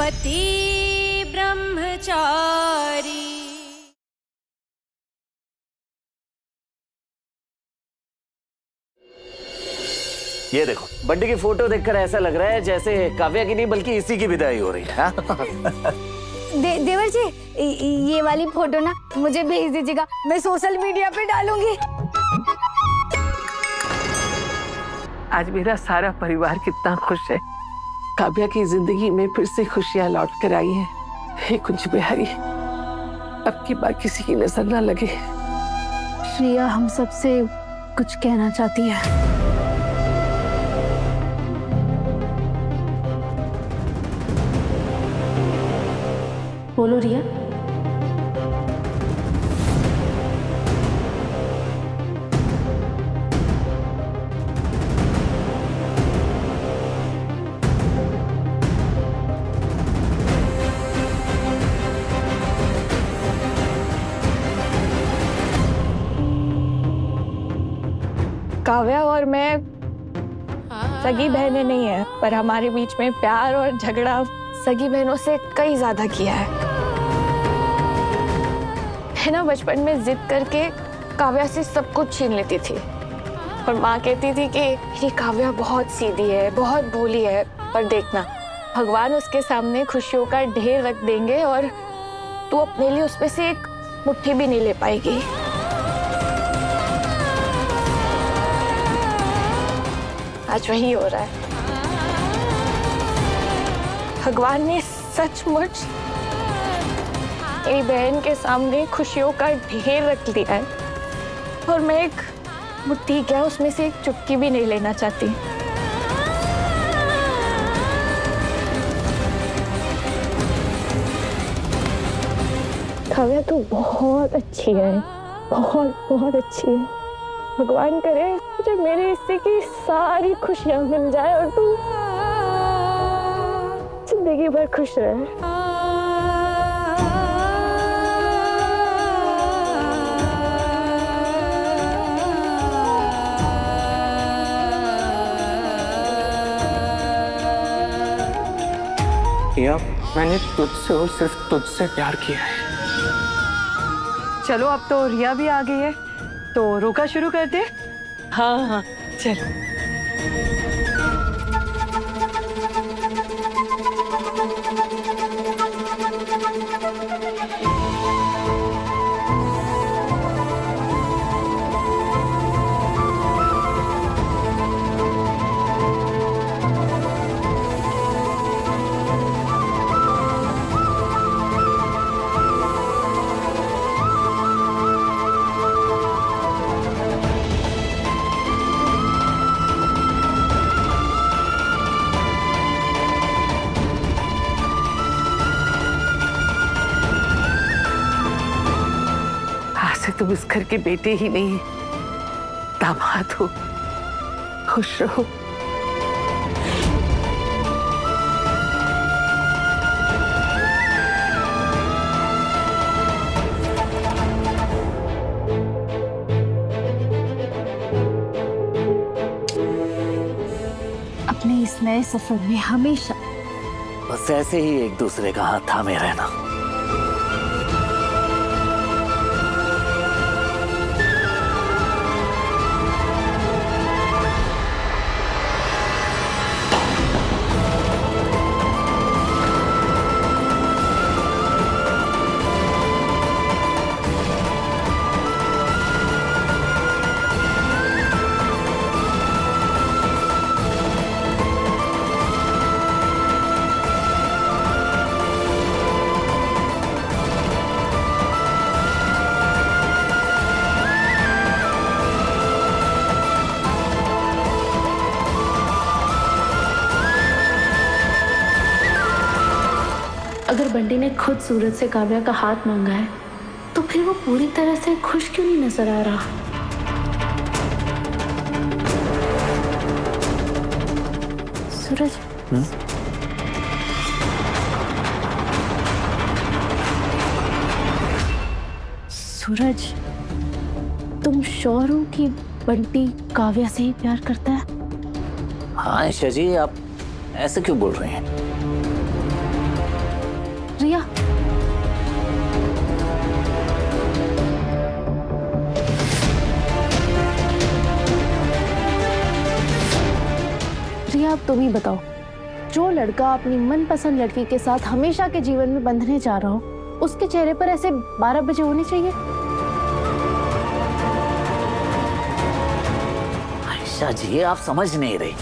पति ब्रह्मचारी। ये देखो, बंटी की फोटो देखकर ऐसा लग रहा है जैसे काव्या की नहीं बल्कि इसी की विदाई हो रही है। देवर जी, ये वाली फोटो ना मुझे भेज दीजिएगा, मैं सोशल मीडिया पे डालूंगी। आज मेरा सारा परिवार कितना खुश है। काव्या की जिंदगी में फिर से खुशियां लौट कर आई हैं। हे कुंज बिहारी, अब की बार किसी की नजर ना लगे। श्रेया हम सबसे कुछ कहना चाहती है। बोलो रिया। काव्या और मैं सगी बहनें नहीं है, पर हमारे बीच में प्यार और झगड़ा सगी बहनों से कई ज्यादा किया है। मैं ना बचपन में जिद करके काव्या से सब कुछ छीन लेती थी और माँ कहती थी कि मेरी काव्या बहुत सीधी है, बहुत भोली है, पर देखना भगवान उसके सामने खुशियों का ढेर रख देंगे और तू अपने लिए उसमें से एक मुट्ठी भी नहीं ले पाएगी। आज वही हो रहा है। भगवान ने सचमुच मेरी बहन के सामने खुशियों का ढेर रख दिया है और मैं एक मुट्ठी क्या उसमें से एक चुटकी भी नहीं लेना चाहती। काव्या तू बहुत अच्छी है, बहुत बहुत अच्छी है। भगवान करे मुझे मेरे हिस्से की सारी खुशियां मिल जाए और तू जिंदगी भर खुश रहे। रिया, मैंने तुझसे और सिर्फ तुझसे प्यार किया है। चलो अब तो रिया भी आ गई है, तो रोका शुरू कर दे। हाँ हाँ चल। तुम इस घर के बेटे ही नहीं, दामाद हो। खुश रहो। अपने इस नए सफर में हमेशा बस ऐसे ही एक दूसरे का हाथ थामे रहना। अगर बंटी ने खुद सूरज से काव्या का हाथ मांगा है तो फिर वो पूरी तरह से खुश क्यों नहीं नजर आ रहा? सूरज, सूरज, तुम श्योर हो कि बंटी काव्या से ही प्यार करता है? हाँ ईशा जी, आप ऐसे क्यों बोल रहे हैं? रिया, रिया, अब तुम ही बताओ, जो लड़का अपनी मनपसंद लड़की के साथ हमेशा के जीवन में बंधने जा रहा हो, उसके चेहरे पर ऐसे 12 बजे होने चाहिए? आयशा जी, आप समझ नहीं रही।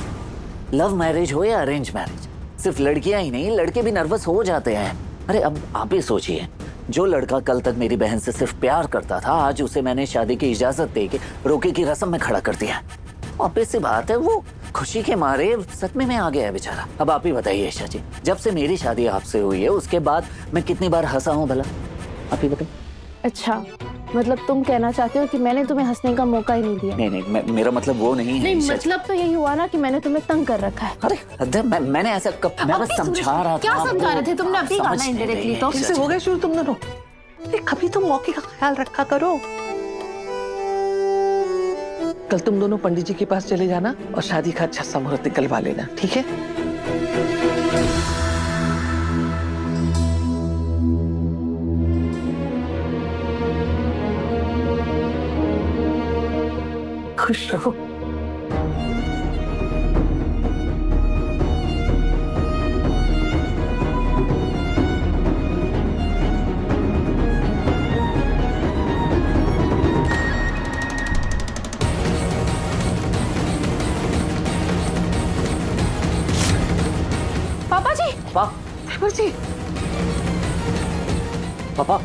लव मैरिज हो या अरेंज मैरिज, सिर्फ लड़कियां ही नहीं, लड़के भी नर्वस हो जाते हैं। अरे अब आप ही सोचिए, जो लड़का कल तक मेरी बहन से सिर्फ प्यार करता था, आज उसे मैंने शादी की इजाजत दे के रोके की रस्म में खड़ा कर दिया। ऑब्वियस सी बात है, वो खुशी के मारे सदमे में आ गया है बेचारा। अब आप ही बताइए आयशा जी, जब से मेरी शादी आपसे हुई है उसके बाद मैं कितनी बार हंसा हूँ भला, आप ही बताइए। अच्छा, मतलब तुम कहना चाहते हो कि मैंने तुम्हें हंसने का मौका ही नहीं दिया? नहीं, मेरा मतलब वो नहीं है। नहीं, आयशा जी। मतलब तो यही हुआ ना कि मैंने तुम्हें तंग कर रखा है। अरे मैंने ऐसा मैं बस समझा रहा था। क्या समझा रहे थे? तुमने अभी कहा ना समझ नहीं indirectly रही तो। आयशा कैसे जी। हो गए शुरू तुम दोनों? कभी तो मौके का ख्याल रखा करो। कल तुम दोनों पंडित जी के पास चले जाना और शादी का अच्छा सा मुहूर्त निकलवा लेना, ठीक है? खुश रहो। पापा जी, पापा, देवर जी, पापा,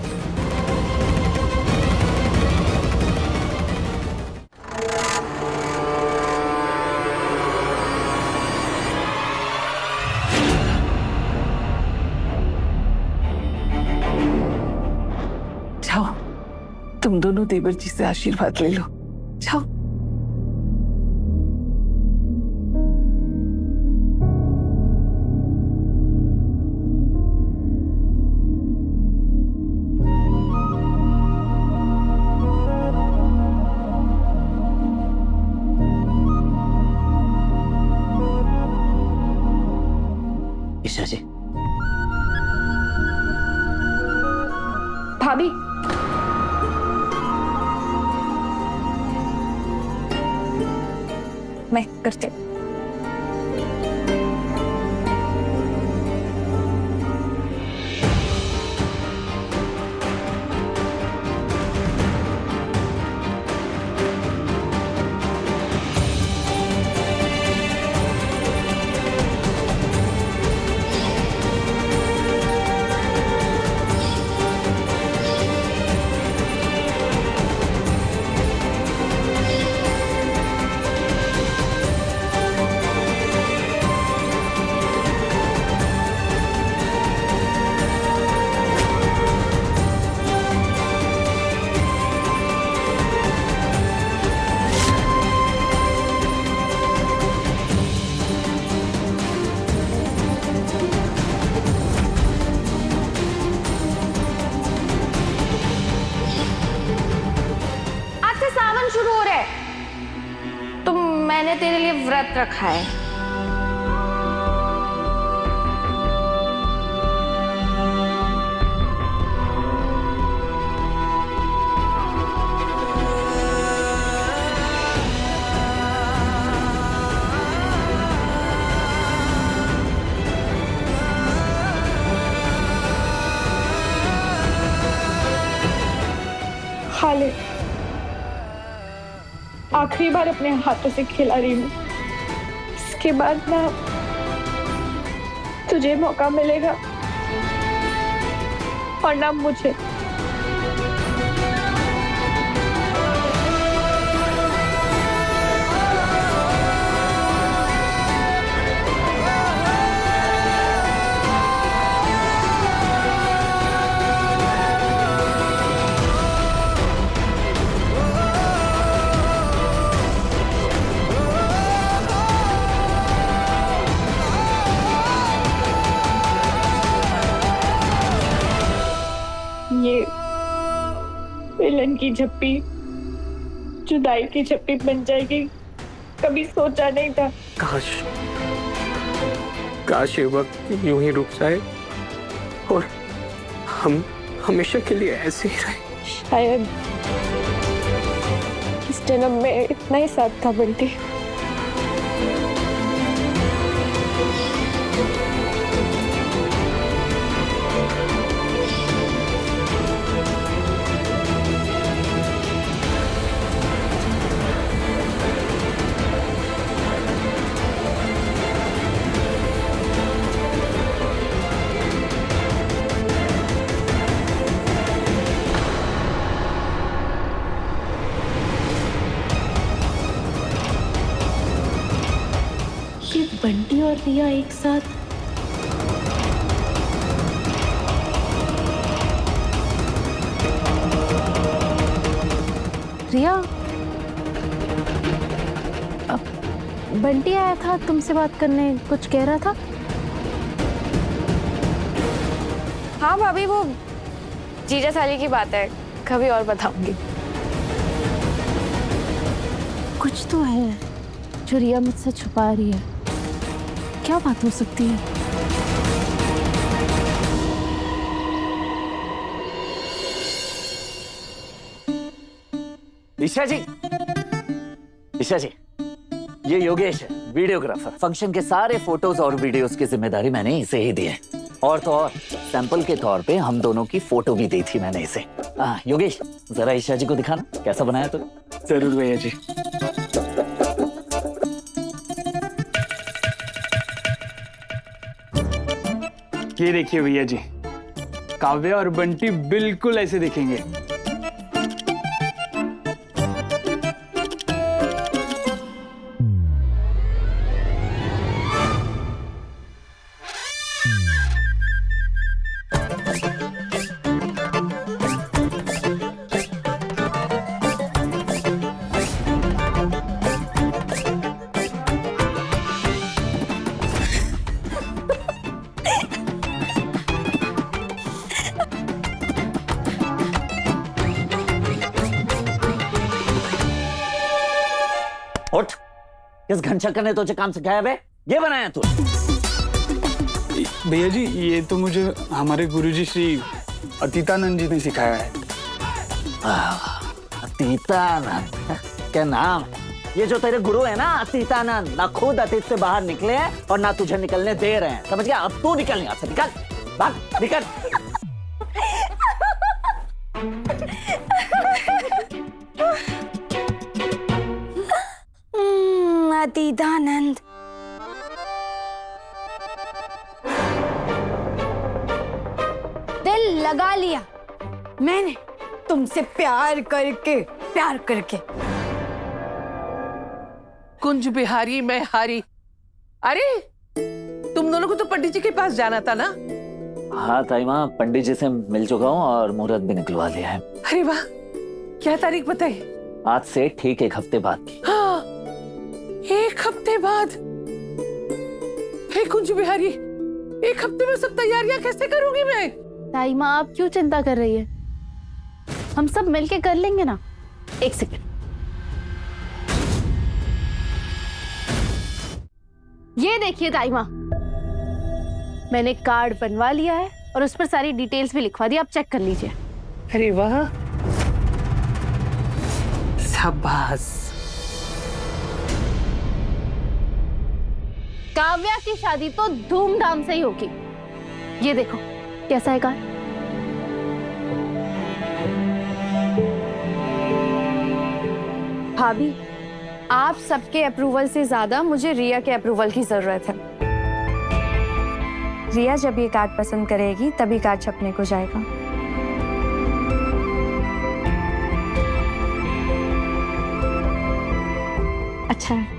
जाओ, तुम दोनों देवर जी से आशीर्वाद ले लो, जाओ। ईशा जी, भाभी, मैं करती हूँ। मैंने तेरे लिए व्रत रखा है। खा ले, आखिरी बार अपने हाथों से खिला रही हूँ। इसके बाद ना तुझे मौका मिलेगा और ना मुझे। ये विलन की झप्पी जुदाई की झप्पी बन जाएगी, कभी सोचा नहीं था। काश ये वक्त यूं ही रुक जाए और हम हमेशा के लिए ऐसे ही रहे। शायद इस जन्म में इतना ही साथ था बंटी। ये बंटी और रिया एक साथ। रिया, अब बंटी आया था तुमसे बात करने, कुछ कह रहा था? हाँ भाभी, वो जीजा साली की बात है, कभी और बताऊंगी। कुछ तो है जो रिया मुझसे छुपा रही है। क्या बात हो सकती है? ईशा जी, ईशा जी, ये योगेश है, वीडियोग्राफर। फंक्शन के सारे फोटोज और वीडियोस की जिम्मेदारी मैंने इसे ही दी है। और तो और सैंपल के तौर पे हम दोनों की फोटो भी दी थी मैंने इसे। योगेश, जरा ईशा जी को दिखाना कैसा बनाया तूने। जरूर भैया जी। ये देखिए भैया जी, काव्या और बंटी बिल्कुल ऐसे दिखेंगे। उठ, किस घनशक्कर ने तुझे काम सिखाया बे? ये बनाया तू? भैया जी, ये तो मुझे हमारे गुरुजी श्री अतीतानंद जी ने सिखाया है। अतीतानंद क्या नाम है? ये जो तेरे गुरु है ना अतीतानंद, ना खुद अतीत से बाहर निकले हैं और ना तुझे निकलने दे रहे हैं, समझ गया? अब तू निकल यहाँ से, निकल, भाग, निकल। अतीतानंद, दिल लगा लिया मैंने तुमसे प्यार करके। कुंज बिहारी मैं हारी। अरे तुम दोनों को तो पंडित जी के पास जाना था ना? हाँ ताई माँ, पंडित जी से मिल चुका हूँ और मुहूर्त भी निकलवा लिया है। अरे वाह, क्या तारीख बताई? आज से ठीक 1 हफ्ते बाद की। हाँ, 1 हफ्ते बाद। हे कुंज बिहारी, 1 हफ्ते में सब तैयारियां कैसे करूंगी मैं? ताई माँ, आप क्यों चिंता कर रही है? हम सब मिलके कर लेंगे ना। 1 सेकंड, ये देखिए ताई माँ, मैंने कार्ड बनवा लिया है और उस पर सारी डिटेल्स भी लिखवा दी, आप चेक कर लीजिए। अरे वाह, शाबाश। काव्या की शादी तो धूमधाम से ही होगी। ये देखो कैसा है कार्ड। भाभी, आप सबके अप्रूवल से ज्यादा मुझे रिया के अप्रूवल की जरूरत है। रिया जब ये कार्ड पसंद करेगी तभी कार्ड छपने को जाएगा। अच्छा है।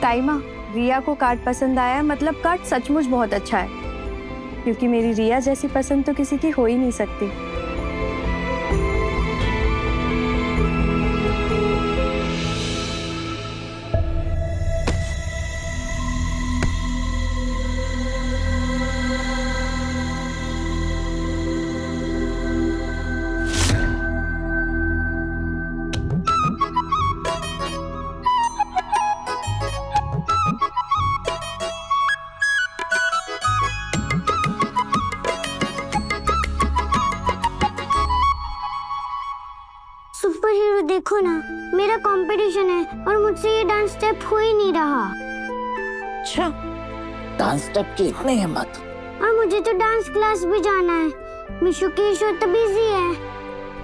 ताईमा, रिया को कार्ड पसंद आया मतलब कार्ड सचमुच बहुत अच्छा है, क्योंकि मेरी रिया जैसी पसंद तो किसी की हो ही नहीं सकती। ना, मेरा कंपटीशन है और मुझसे ये डांस स्टेप हो ही नहीं रहा। अच्छा, डांस स्टेप की इतनी हिम्मत? और मुझे तो डांस क्लास भी जाना है। मिशु की शो तो बिजी है,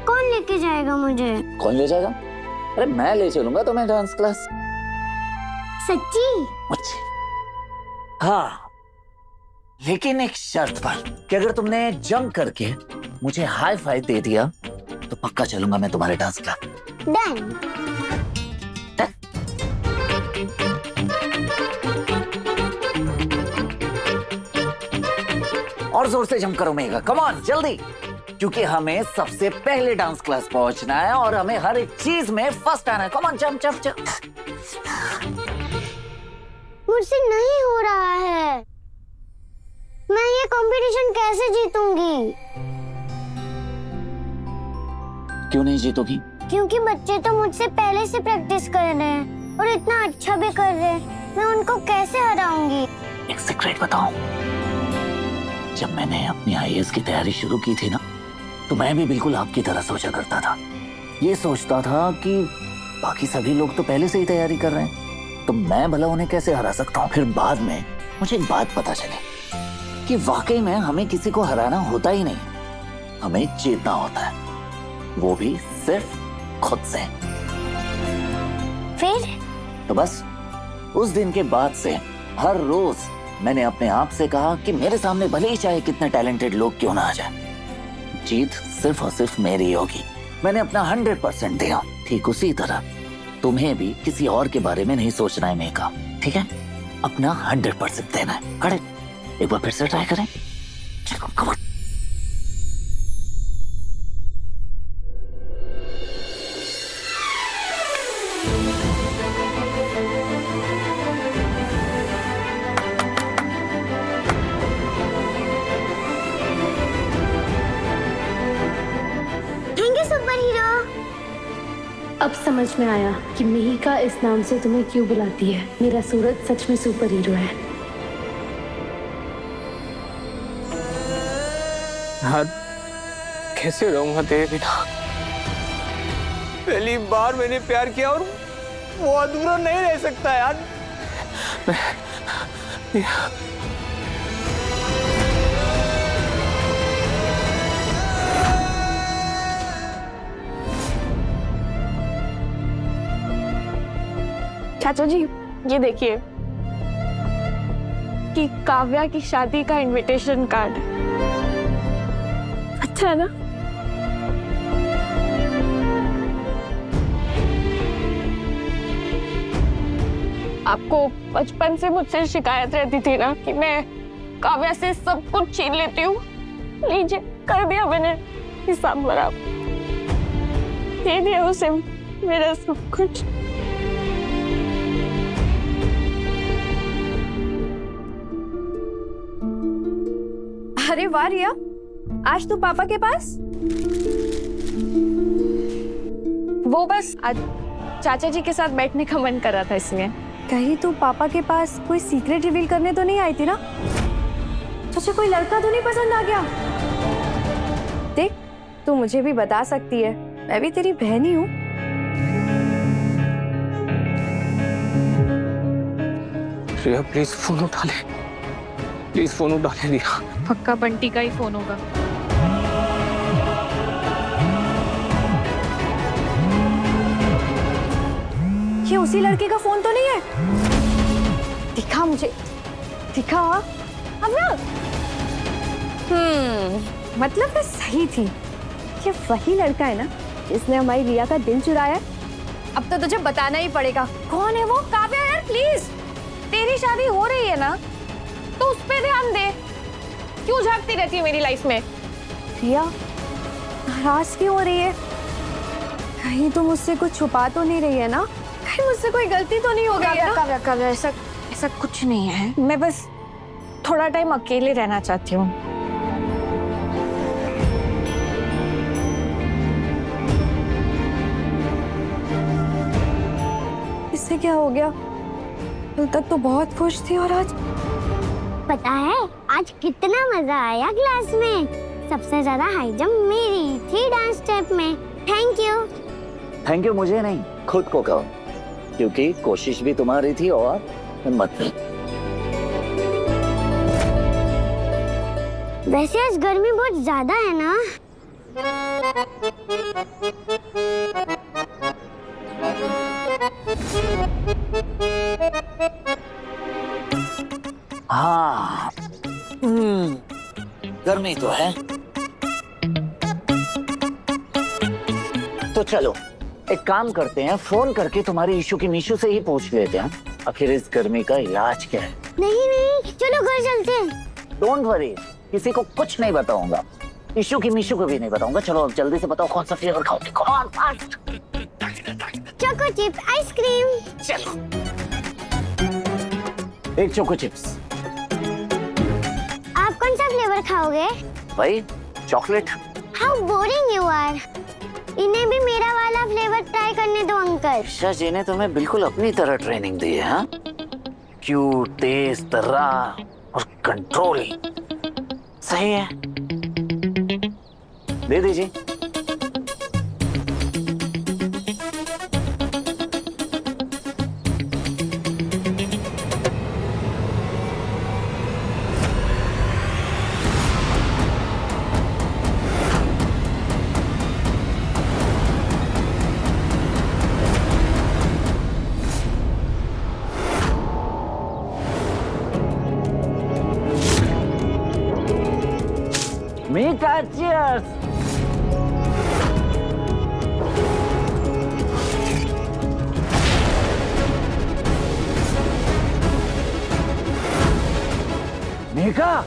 कौन लेके जाएगा मुझे? कौन ले जाएगा? अरे मैं ले चलूंगा तुम्हें डांस क्लास। सच्ची? अच्छा हाँ, लेकिन एक शर्त पर कि अगर तुमने जंप करके मुझे हाई फाइव दे दिया तो पक्का चलूंगा मैं तुम्हारे डांस क्लास। डन। और जोर से जंप करो मेघा, कम ऑन जल्दी, क्योंकि हमें सबसे पहले डांस क्लास पहुंचना है और हमें हर एक चीज में फर्स्ट आना है। Come on, jump jump jump. मुझसे नहीं हो रहा है, मैं ये कंपटीशन कैसे जीतूंगी? क्यों नहीं जीतोगी? क्योंकि बच्चे तो मुझसे पहले से प्रैक्टिस कर रहे हैं और इतना अच्छा भी कर रहे हैं, मैं उनको कैसे हराऊंगी? एक सीक्रेट बताऊं, जब मैंने अपनी आईएएस की तैयारी शुरू की थी ना, तो मैं भी बिल्कुल आपकी तरह सोचा करता था। ये सोचता था कि बाकी सभी लोग तो पहले से ही तैयारी कर रहे हैं, तो मैं भला उन्हें कैसे हरा सकता हूँ। फिर बाद में मुझे एक बात पता चली कि वाकई में हमें किसी को हराना होता ही नहीं, हमें जीतना होता है, वो भी सिर्फ खुद से। फिर? तो बस उस दिन के बाद से हर रोज मैंने अपने आप से कहा कि मेरे सामने भले ही चाहे कितने टैलेंटेड लोग क्यों ना आ जाए, जीत सिर्फ और सिर्फ मेरी होगी। मैंने अपना 100% दिया। ठीक उसी तरह तुम्हें भी किसी और के बारे में नहीं सोचना है मेघा, ठीक है? अपना 100% देना है। खड़े, एक बार फिर से ट्राई करें। चलो come on. Thank you super hero. अब समझ में आया कि मिहिका इस नाम से तुम्हें क्यों बुलाती है। मेरा सूरज सच में सुपर हीरो है। यार कैसे रहूंगा तेरे बिना? पहली बार मैंने प्यार किया और वो अधूरा नहीं रह सकता यार। चाचा जी, ये देखिए कि काव्या की शादी का इनविटेशन कार्ड। अच्छा है ना? आपको बचपन से मुझसे शिकायत रहती थी ना कि मैं काव्या से सब कुछ छीन लेती हूँ। लीजिए, कर दिया मैंने हिसाब बराबर, दे दिया उसे मेरा सब कुछ। अरे वाह रिया, आज तू पापा के पास? वो बस आज चाचा जी के साथ बैठने का मन कर रहा था, इसलिए। कहीं तू पापा के पास कोई सीक्रेट रिवील करने तो नहीं आई थी ना? तुझे कोई लड़का तो नहीं पसंद आ गया? देख, तू मुझे भी बता सकती है, मैं भी तेरी बहन ही हूँ। रिया प्लीज फोन उठा ले, प्लीज फोन उठा ले रिया। पक्का बंटी का ही फोन होगा। ये उसी लड़के का फोन तो नहीं है? दिखा मुझे, दिखा। अब ना मतलब मैं सही थी, ये वही लड़का है ना जिसने हमारी रिया का दिल चुराया। अब तो तुझे बताना ही पड़ेगा, कौन है वो? काव्या यार प्लीज, तेरी शादी हो रही है ना, तो उस पे ध्यान दे। क्यों झांकती रहती है मेरी लाइफ में? रिया नाराज क्यों हो रही है? कहीं तो मुझसे कुछ छुपा तो नहीं रही है ना? कहीं मुझसे कोई गलती तो नहीं हो गई है ना? काव्या, ऐसा कुछ नहीं है। मैं बस थोड़ा टाइम अकेले रहना चाहती हूँ। इससे क्या हो गया? कल तक तो बहुत खुश थी और आज पता है आज कितना मजा आया क्लास में? सबसे ज्यादा हाई जंप मेरी थी डांस स्टेप में। Thank you. थैंक यू मुझे नहीं, खुद को कहो, क्योंकि कोशिश भी तुम्हारी थी और हिम्मत भी। वैसे आज गर्मी बहुत ज्यादा है ना? हाँ, गर्मी तो है। तो चलो एक काम करते हैं, फोन करके तुम्हारी इशू की मीशू से ही पूछ लेते हैं आखिर इस गर्मी का इलाज क्या है। नहीं नहीं, चलो घर चलते हैं। डोंट वरी, किसी को कुछ नहीं बताऊंगा, इशू की मीशू को भी नहीं बताऊंगा। चलो अब जल्दी से बताओ कौन सा फ्लेवर खाओगे, कौन फास्ट। Choco chip ice cream. चलो एक चोको चिप्स। आप कौन सा फ्लेवर खाओगे? भाई chocolate. How boring you are. इन्हें भी मेरा वाला फ्लेवर ट्राई करने दो अंकल। ईशा जी ने तुम्हें बिल्कुल अपनी तरह ट्रेनिंग दी है, हाँ? क्यूट, तेज तर्रार और कंट्रोलिंग। सही है, दे दीजिए। Mika, cheers! Mika!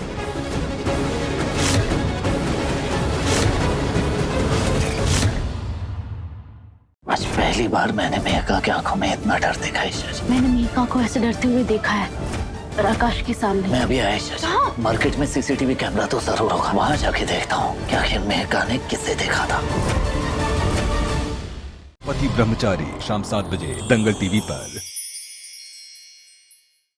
आज पहली बार मैंने मेघा की आंखों में इतना डर देखा है ईशा जी। मैंने मीका को ऐसे डरते हुए देखा है आकाश के सामने। मैं अभी आया ईशा जी, मार्केट में सीसीटीवी कैमरा तो जरूर होगा, वहां जाके देखता हूँ कि आखिर मेघा ने किसे देखा था। पति ब्रह्मचारी शाम 7 बजे दंगल टीवी पर।